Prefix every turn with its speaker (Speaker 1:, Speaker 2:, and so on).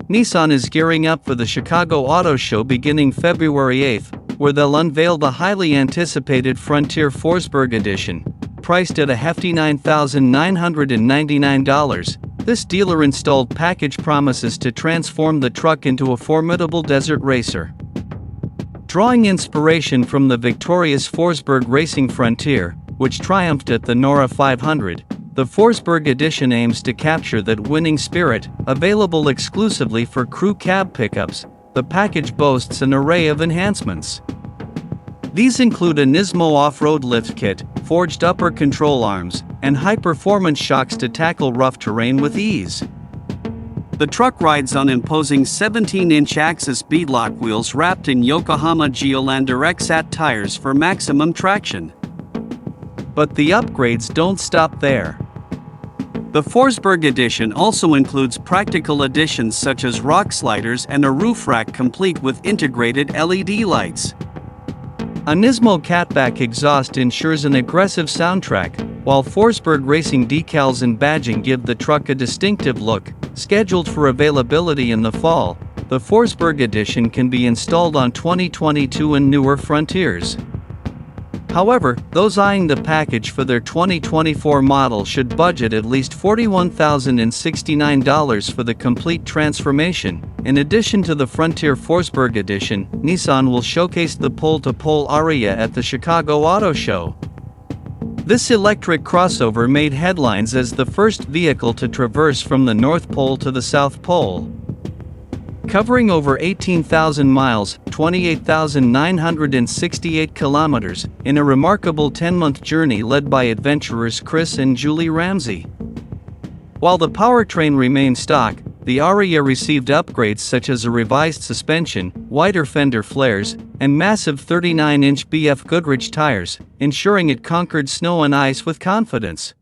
Speaker 1: Nissan is gearing up for the Chicago Auto Show beginning February 8th, where they'll unveil the highly anticipated Frontier Forsberg Edition. Priced at a hefty $9,999, this dealer-installed package promises to transform the truck into a formidable desert racer. Drawing inspiration from the victorious Forsberg Racing Frontier, which triumphed at the NORA 500, the Forsberg Edition aims to capture that winning spirit. Available exclusively for crew cab pickups, the package boasts an array of enhancements. These include a Nismo off-road lift kit, forged upper control arms, and high-performance shocks to tackle rough terrain with ease. The truck rides on imposing 17-inch Axis beadlock wheels wrapped in Yokohama Geolandar XAT tires for maximum traction. But the upgrades don't stop there. The Forsberg Edition also includes practical additions such as rock sliders and a roof rack complete with integrated LED lights. A Nismo catback exhaust ensures an aggressive soundtrack, while Forsberg Racing decals and badging give the truck a distinctive look. Scheduled for availability in the fall, the Forsberg Edition can be installed on 2022 and newer Frontiers. However, those eyeing the package for their 2024 model should budget at least $41,069 for the complete transformation. In addition to the Frontier Forsberg Edition, Nissan will showcase the pole-to-pole Ariya at the Chicago Auto Show. This electric crossover made headlines as the first vehicle to traverse from the North Pole to the South Pole. Covering over 18,000 miles, 28,968 kilometers, in a remarkable 10-month journey led by adventurers Chris and Julie Ramsey. While the powertrain remained stock, the Ariya received upgrades such as a revised suspension, wider fender flares, and massive 39-inch BF Goodrich tires, ensuring it conquered snow and ice with confidence.